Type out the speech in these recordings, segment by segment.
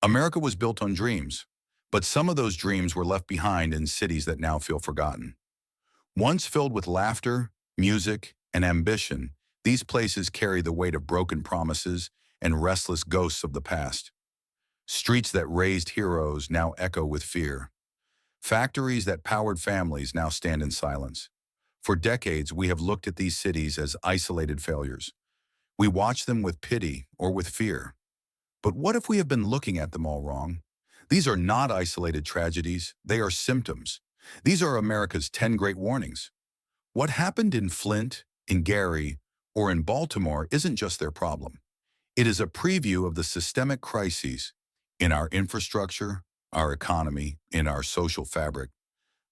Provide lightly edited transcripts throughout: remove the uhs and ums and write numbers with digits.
America was built on dreams, but some of those dreams were left behind in cities that now feel forgotten. Once filled with laughter, music, and ambition, these places carry the weight of broken promises and restless ghosts of the past. Streets that raised heroes now echo with fear. Factories that powered families now stand in silence. For decades, we have looked at these cities as isolated failures. We watch them with pity or with fear. But what if we have been looking at them all wrong? These are not isolated tragedies, they are symptoms. These are America's 10 great warnings. What happened in Flint, in Gary, or in Baltimore isn't just their problem. It is a preview of the systemic crises in our infrastructure, our economy, in our social fabric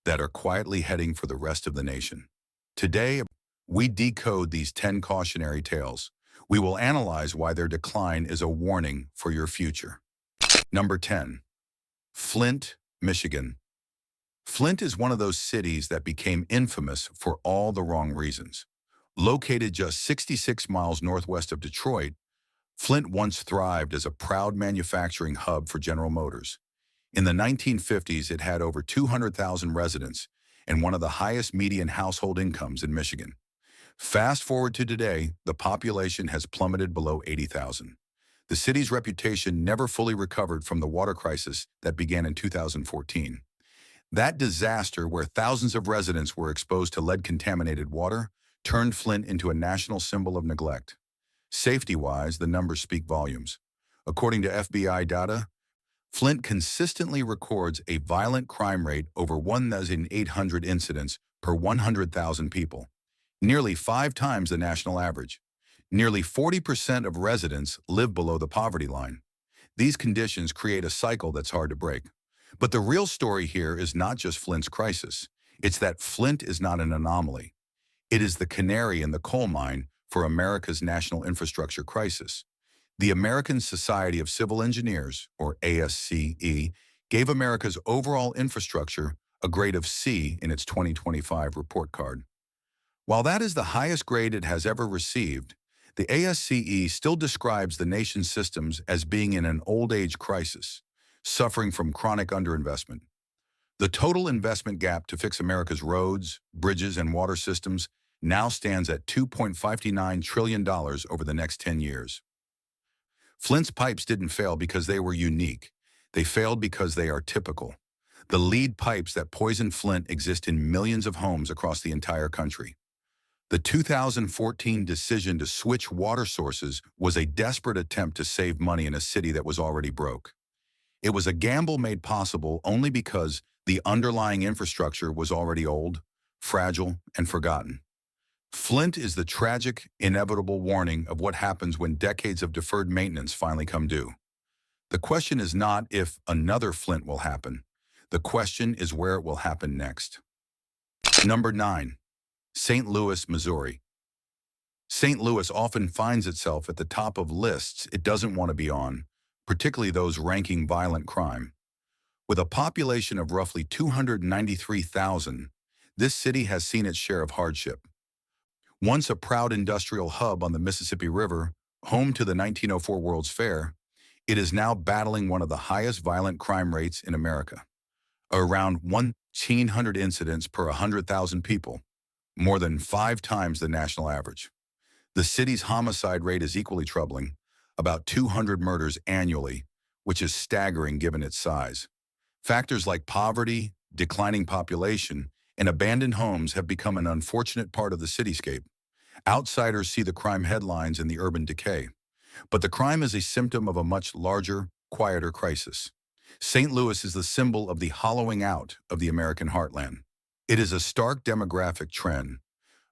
that are quietly heading for the rest of the nation. Today, we decode these 10 cautionary tales. We will analyze why their decline is a warning for your future. Number 10. Flint, Michigan. Flint is one of those cities that became infamous for all the wrong reasons. Located just 66 miles northwest of Detroit, Flint once thrived as a proud manufacturing hub for General Motors. In the 1950s, it had over 200,000 residents and one of the highest median household incomes in Michigan. Fast forward to today, the population has plummeted below 80,000. The city's reputation never fully recovered from the water crisis that began in 2014. That disaster, where thousands of residents were exposed to lead-contaminated water, turned Flint into a national symbol of neglect. Safety-wise, the numbers speak volumes. According to FBI data, Flint consistently records a violent crime rate over 1,800 incidents per 100,000 people, nearly 5 times the national average. Nearly 40% of residents live below the poverty line. These conditions create a cycle that's hard to break. But the real story here is not just Flint's crisis. It's that Flint is not an anomaly. It is the canary in the coal mine for America's national infrastructure crisis. The American Society of Civil Engineers, or ASCE, gave America's overall infrastructure a grade of C in its 2025 report card. While that is the highest grade it has ever received, the ASCE still describes the nation's systems as being in an old age crisis, suffering from chronic underinvestment. The total investment gap to fix America's roads, bridges, and water systems now stands at $2.59 trillion over the next 10 years. Flint's pipes didn't fail because they were unique. They failed because they are typical. The lead pipes that poison Flint exist in millions of homes across the entire country. The 2014 decision to switch water sources was a desperate attempt to save money in a city that was already broke. It was a gamble made possible only because the underlying infrastructure was already old, fragile, and forgotten. Flint is the tragic, inevitable warning of what happens when decades of deferred maintenance finally come due. The question is not if another Flint will happen. The question is where it will happen next. Number 9. St. Louis, Missouri. St. Louis often finds itself at the top of lists it doesn't want to be on, particularly those ranking violent crime. With a population of roughly 293,000, this city has seen its share of hardship. Once a proud industrial hub on the Mississippi River, home to the 1904 World's Fair, it is now battling one of the highest violent crime rates in America. Around 1,900 incidents per 100,000 people, more than 5 times the national average. The city's homicide rate is equally troubling, about 200 murders annually, which is staggering given its size. Factors like poverty, declining population, and abandoned homes have become an unfortunate part of the cityscape. Outsiders see the crime headlines and the urban decay, but the crime is a symptom of a much larger, quieter crisis. St. Louis is the symbol of the hollowing out of the American heartland. It is a stark demographic trend.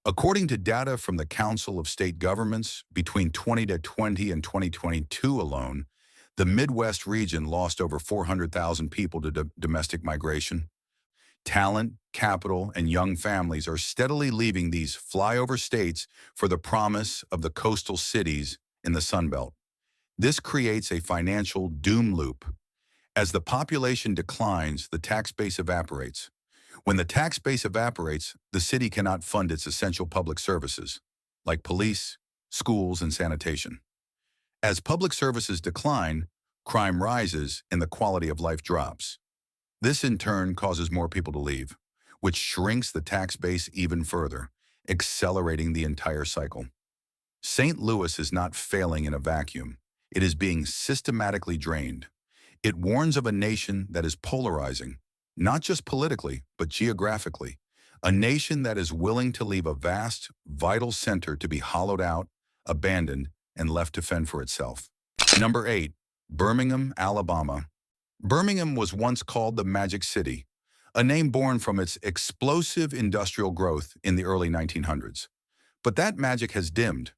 According to data from the Council of State Governments, between 2020 and 2022 alone, the Midwest region lost over 400,000 people to domestic migration. Talent, capital, and young families are steadily leaving these flyover states for the promise of the coastal cities in the Sun Belt. This creates a financial doom loop. As the population declines, the tax base evaporates. When the tax base evaporates, the city cannot fund its essential public services, like police, schools, and sanitation. As public services decline, crime rises, and the quality of life drops. This in turn causes more people to leave, which shrinks the tax base even further, accelerating the entire cycle. St. Louis is not failing in a vacuum. It is being systematically drained. It warns of a nation that is polarizing, not just politically, but geographically. A nation that is willing to leave a vast, vital center to be hollowed out, abandoned, and left to fend for itself. Number 8. Birmingham, Alabama. Birmingham was once called the Magic City, a name born from its explosive industrial growth in the early 1900s. But that magic has dimmed.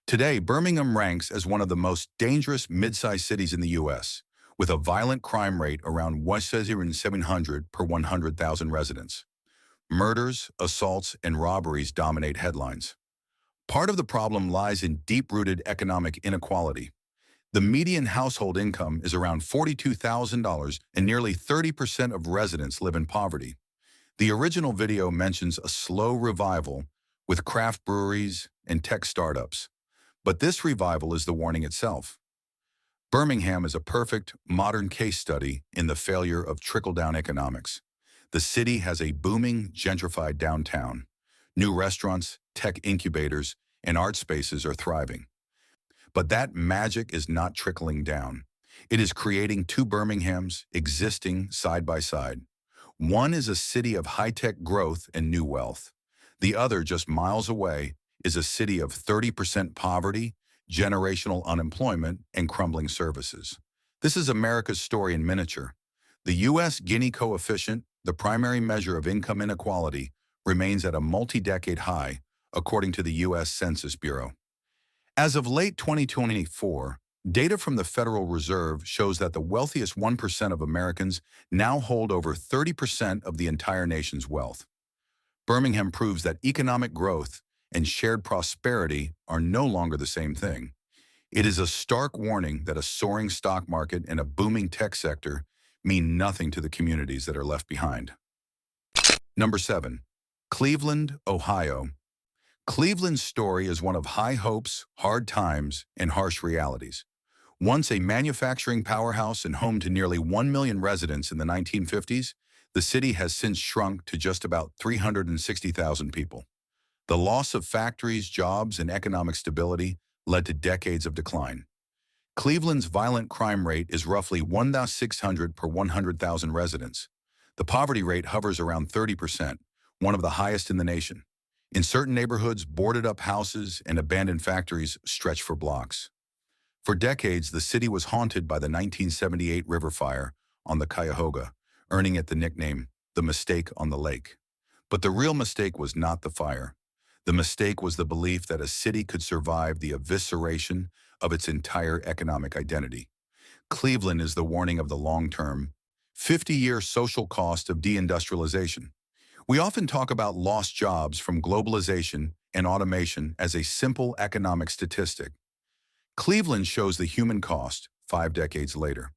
Today, Birmingham ranks as one of the most dangerous mid-sized cities in the U.S., with a violent crime rate around 1,700 per 100,000 residents. Murders, assaults, and robberies dominate headlines. Part of the problem lies in deep-rooted economic inequality. The median household income is around $42,000, and nearly 30% of residents live in poverty. The original video mentions a slow revival with craft breweries and tech startups. But this revival is the warning itself. Birmingham is a perfect, modern case study in the failure of trickle-down economics. The city has a booming, gentrified downtown. New restaurants, tech incubators, and art spaces are thriving. But that magic is not trickling down. It is creating two Birminghams existing side by side. One is a city of high-tech growth and new wealth. The other, just miles away, is a city of 30% poverty, generational unemployment, and crumbling services. This is America's story in miniature. The U.S. Gini coefficient, the primary measure of income inequality, remains at a multi-decade high, according to the U.S. Census Bureau. As of late 2024, data from the Federal Reserve shows that the wealthiest 1% of Americans now hold over 30% of the entire nation's wealth. Birmingham proves that economic growth and shared prosperity are no longer the same thing. It is a stark warning that a soaring stock market and a booming tech sector mean nothing to the communities that are left behind. Number 7. Cleveland, Ohio. Cleveland's story is one of high hopes, hard times, and harsh realities. Once a manufacturing powerhouse and home to nearly 1 million residents in the 1950s, the city has since shrunk to just about 360,000 people. The loss of factories, jobs, and economic stability led to decades of decline. Cleveland's violent crime rate is roughly 1,600 per 100,000 residents. The poverty rate hovers around 30%, one of the highest in the nation. In certain neighborhoods, boarded-up houses and abandoned factories stretch for blocks. For decades, the city was haunted by the 1978 river fire on the Cuyahoga, earning it the nickname, the Mistake on the Lake. But the real mistake was not the fire. The mistake was the belief that a city could survive the evisceration of its entire economic identity. Cleveland is the warning of the long-term, 50-year social cost of deindustrialization. We often talk about lost jobs from globalization and automation as a simple economic statistic. Cleveland shows the human cost 5 decades later.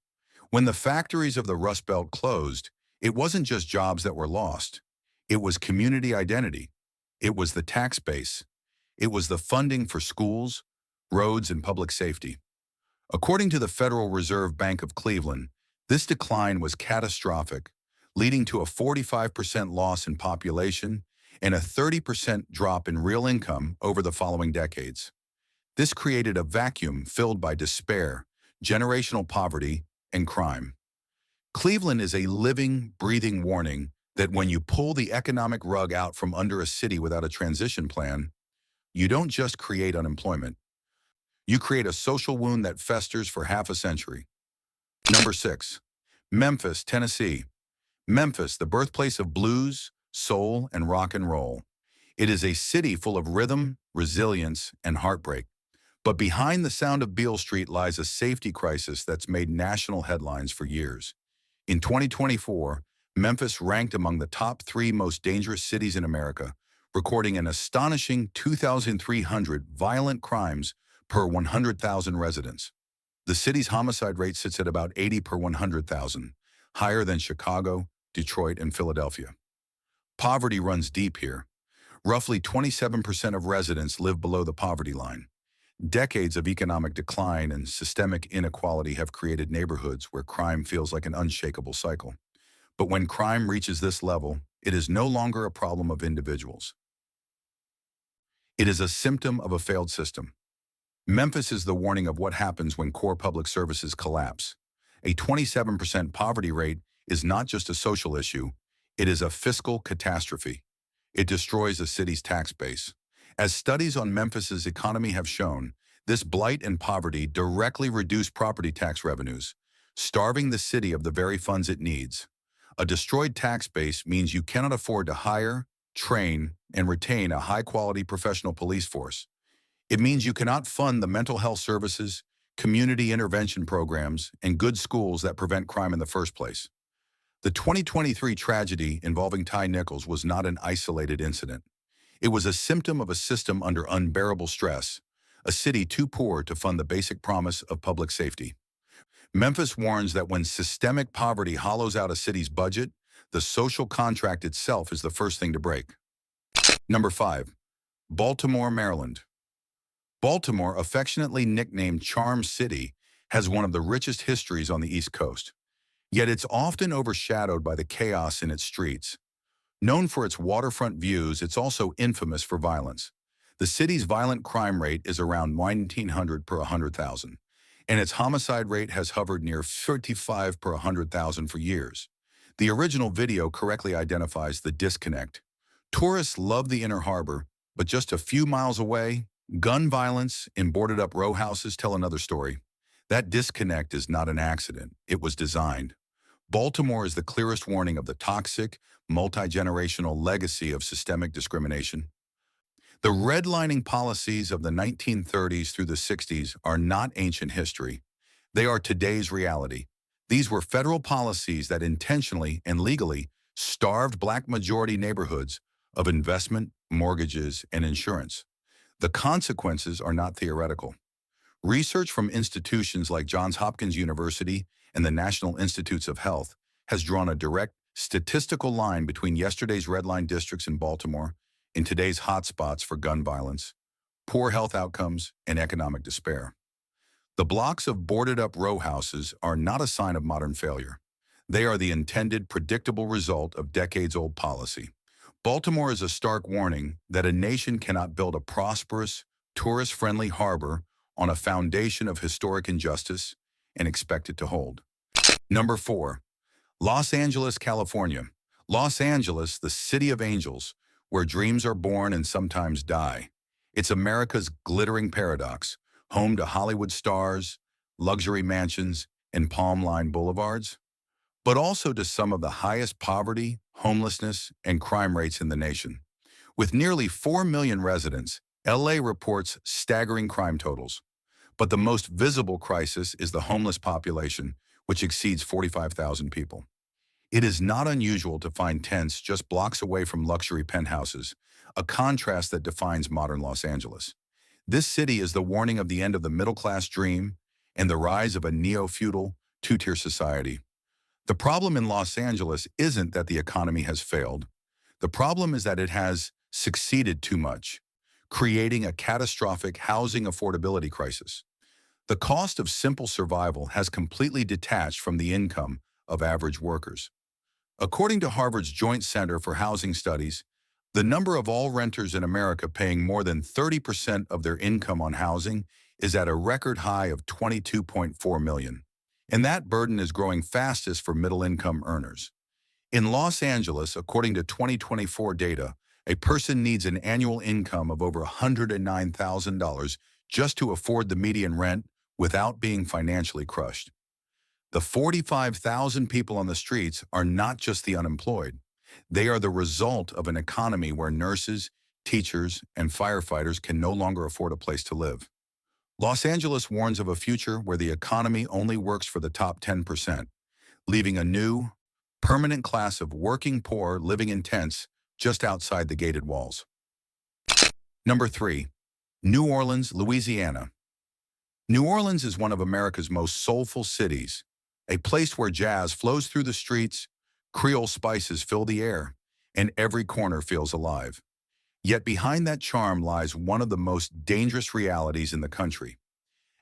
When the factories of the Rust Belt closed, it wasn't just jobs that were lost. It was community identity. It was the tax base. It was the funding for schools, roads, and public safety. According to the Federal Reserve Bank of Cleveland, this decline was catastrophic, leading to a 45% loss in population and a 30% drop in real income over the following decades. This created a vacuum filled by despair, generational poverty, and crime. Cleveland is a living, breathing warning that when you pull the economic rug out from under a city without a transition plan, you don't just create unemployment. You create a social wound that festers for half a century. Number 6. Memphis, Tennessee. Memphis, the birthplace of blues, soul, and rock and roll. It is a city full of rhythm, resilience, and heartbreak. But behind the sound of Beale Street lies a safety crisis that's made national headlines for years. In 2024, Memphis ranked among the top 3 most dangerous cities in America, recording an astonishing 2,300 violent crimes per 100,000 residents. The city's homicide rate sits at about 80 per 100,000, higher than Chicago, Detroit, and Philadelphia. Poverty runs deep here. Roughly 27% of residents live below the poverty line. Decades of economic decline and systemic inequality have created neighborhoods where crime feels like an unshakable cycle. But when crime reaches this level, it is no longer a problem of individuals. It is a symptom of a failed system. Memphis is the warning of what happens when core public services collapse. A 27% poverty rate is not just a social issue, it is a fiscal catastrophe. It destroys a city's tax base. As studies on Memphis's economy have shown, this blight and poverty directly reduce property tax revenues, starving the city of the very funds it needs. A destroyed tax base means you cannot afford to hire, train, and retain a high-quality professional police force. It means you cannot fund the mental health services, community intervention programs, and good schools that prevent crime in the first place. The 2023 tragedy involving Ty Nichols was not an isolated incident. It was a symptom of a system under unbearable stress, a city too poor to fund the basic promise of public safety. Memphis warns that when systemic poverty hollows out a city's budget, the social contract itself is the first thing to break. Number 5. Baltimore, Maryland. Baltimore, affectionately nicknamed Charm City, has one of the richest histories on the East Coast. Yet it's often overshadowed by the chaos in its streets. Known for its waterfront views, it's also infamous for violence. The city's violent crime rate is around 1,900 per 100,000, and its homicide rate has hovered near 35 per 100,000 for years. The original video correctly identifies the disconnect. Tourists love the inner harbor, but just a few miles away, gun violence in boarded-up row houses tell another story. That disconnect is not an accident. It was designed. Baltimore is the clearest warning of the toxic, multi-generational legacy of systemic discrimination. The redlining policies of the 1930s through the 60s are not ancient history. They are today's reality. These were federal policies that intentionally and legally starved Black majority neighborhoods of investment, mortgages, and insurance. The consequences are not theoretical. Research from institutions like Johns Hopkins University and the National Institutes of Health has drawn a direct statistical line between yesterday's redline districts in Baltimore and today's hotspots for gun violence, poor health outcomes, and economic despair. The blocks of boarded-up row houses are not a sign of modern failure. They are the intended, predictable result of decades-old policy. Baltimore is a stark warning that a nation cannot build a prosperous, tourist-friendly harbor on a foundation of historic injustice and expect it to hold. Number 4. Los Angeles, California. Los Angeles, the city of angels, where dreams are born and sometimes die. It's America's glittering paradox, home to Hollywood stars, luxury mansions, and palm-lined boulevards, but also to some of the highest poverty, homelessness, and crime rates in the nation. With nearly 4 million residents, LA reports staggering crime totals. But the most visible crisis is the homeless population, which exceeds 45,000 people. It is not unusual to find tents just blocks away from luxury penthouses, a contrast that defines modern Los Angeles. This city is the warning of the end of the middle-class dream and the rise of a neo-feudal, two-tier society. The problem in Los Angeles isn't that the economy has failed. The problem is that it has succeeded too much, creating a catastrophic housing affordability crisis. The cost of simple survival has completely detached from the income of average workers. According to Harvard's Joint Center for Housing Studies, the number of all renters in America paying more than 30% of their income on housing is at a record high of 22.4 million. And that burden is growing fastest for middle-income earners. In Los Angeles, according to 2024 data, a person needs an annual income of over $109,000 just to afford the median rent without being financially crushed. The 45,000 people on the streets are not just the unemployed. They are the result of an economy where nurses, teachers, and firefighters can no longer afford a place to live. Los Angeles warns of a future where the economy only works for the top 10%, leaving a new, permanent class of working poor living in tents just outside the gated walls. Number 3. New Orleans, Louisiana. New Orleans is one of America's most soulful cities, a place where jazz flows through the streets, Creole spices fill the air, and every corner feels alive. Yet behind that charm lies one of the most dangerous realities in the country.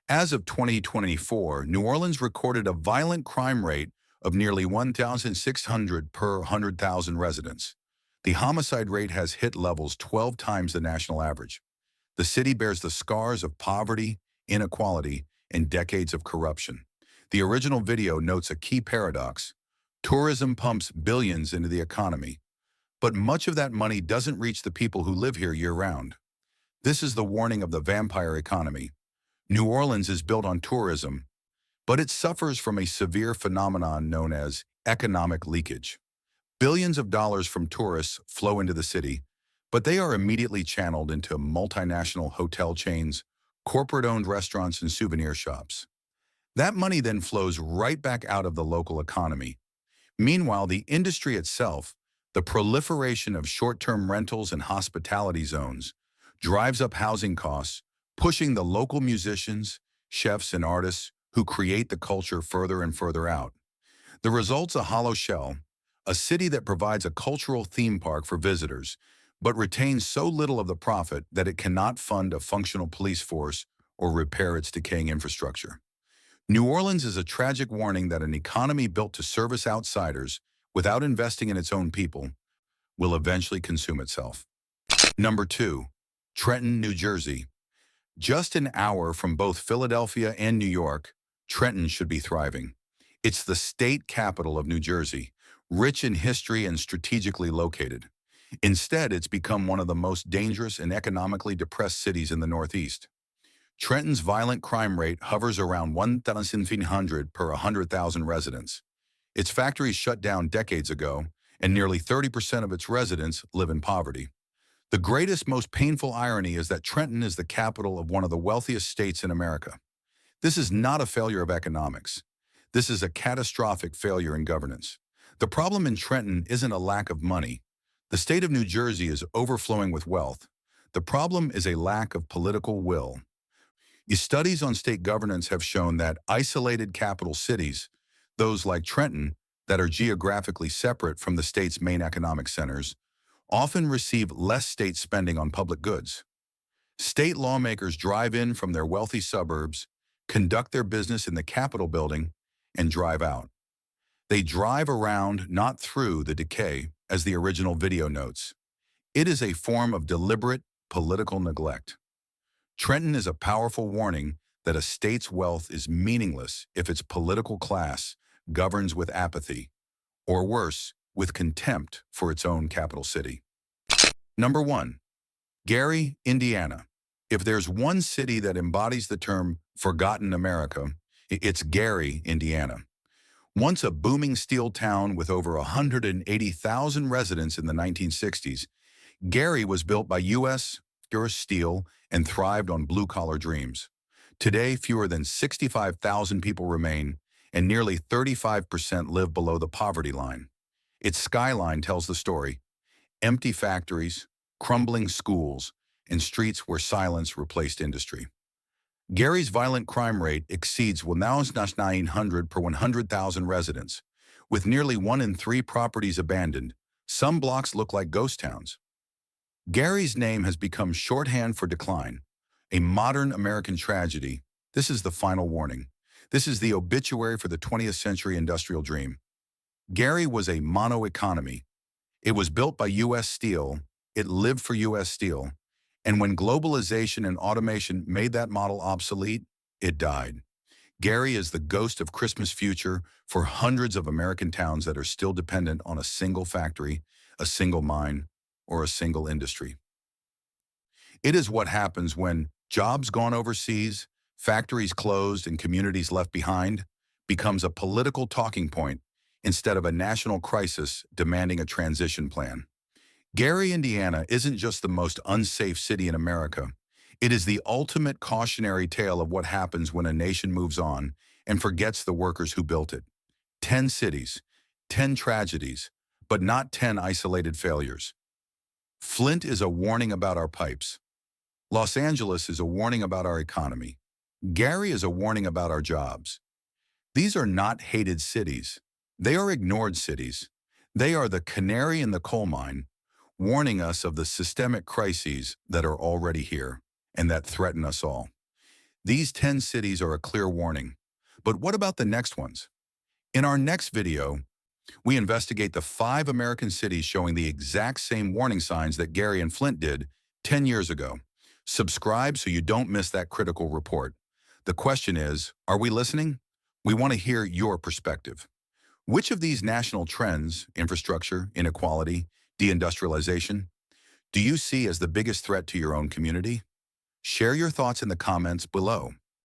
As of 2024, New Orleans recorded a violent crime rate of nearly 1,600 per 100,000 residents. The homicide rate has hit levels 12 times the national average. The city bears the scars of poverty, inequality, and decades of corruption. The original video notes a key paradox. Tourism pumps billions into the economy, but much of that money doesn't reach the people who live here year-round. This is the warning of the vampire economy. New Orleans is built on tourism, but it suffers from a severe phenomenon known as economic leakage. Billions of dollars from tourists flow into the city, but they are immediately channeled into multinational hotel chains, corporate-owned restaurants, and souvenir shops. That money then flows right back out of the local economy. Meanwhile, the industry itself, the proliferation of short-term rentals and hospitality zones, drives up housing costs, pushing the local musicians, chefs, and artists who create the culture further and further out. The result's a hollow shell, a city that provides a cultural theme park for visitors, but retains so little of the profit that it cannot fund a functional police force or repair its decaying infrastructure. New Orleans is a tragic warning that an economy built to service outsiders without investing in its own people will eventually consume itself. Number 2. Trenton, New Jersey. Just an hour from both Philadelphia and New York, Trenton should be thriving. It's the state capital of New Jersey, rich in history and strategically located. Instead, it's become one of the most dangerous and economically depressed cities in the Northeast. Trenton's violent crime rate hovers around 1,500 per 100,000 residents. Its factories shut down decades ago, and nearly 30% of its residents live in poverty. The greatest, most painful irony is that Trenton is the capital of one of the wealthiest states in America. This is not a failure of economics. This is a catastrophic failure in governance. The problem in Trenton isn't a lack of money. The state of New Jersey is overflowing with wealth. The problem is a lack of political will. Studies on state governance have shown that isolated capital cities, those like Trenton, that are geographically separate from the state's main economic centers, often receive less state spending on public goods. State lawmakers drive in from their wealthy suburbs, conduct their business in the Capitol building, and drive out. They drive around, not through, the decay, as the original video notes. It is a form of deliberate political neglect. Trenton is a powerful warning that a state's wealth is meaningless if its political class governs with apathy, or worse, with contempt for its own capital city. Number 1. Gary, Indiana. If there's one city that embodies the term forgotten America, it's Gary, Indiana. Once a booming steel town with over 180,000 residents in the 1960s, Gary was built by U.S. Steel and thrived on blue-collar dreams. Today, fewer than 65,000 people remain, and nearly 35% live below the poverty line. Its skyline tells the story: empty factories, crumbling schools, and streets where silence replaced industry. Gary's violent crime rate exceeds 1,900 per 100,000 residents. With nearly 1 in 3 properties abandoned, some blocks look like ghost towns. Gary's name has become shorthand for decline, a modern American tragedy. This is the final warning. This is the obituary for the 20th century industrial dream. Gary was a mono-economy. It was built by U.S. Steel, it lived for U.S. Steel, and when globalization and automation made that model obsolete, it died. Gary is the ghost of Christmas future for hundreds of American towns that are still dependent on a single factory, a single mine, or a single industry. It is what happens when jobs gone overseas, factories closed, and communities left behind becomes a political talking point instead of a national crisis demanding a transition plan. Gary, Indiana isn't just the most unsafe city in America. It is the ultimate cautionary tale of what happens when a nation moves on and forgets the workers who built it. 10 cities, 10 tragedies, but not 10 isolated failures. Flint is a warning about our pipes. Los Angeles is a warning about our economy. Gary is a warning about our jobs. These are not hated cities. They are ignored cities. They are the canary in the coal mine, warning us of the systemic crises that are already here and that threaten us all. These 10 cities are a clear warning. But what about the next ones? In our next video, we investigate the 5 American cities showing the exact same warning signs that Gary and Flint did 10 years ago. Subscribe so you don't miss that critical report. The question is, are we listening? We want to hear your perspective. Which of these national trends, infrastructure, inequality, deindustrialization, do you see as the biggest threat to your own community? Share your thoughts in the comments below.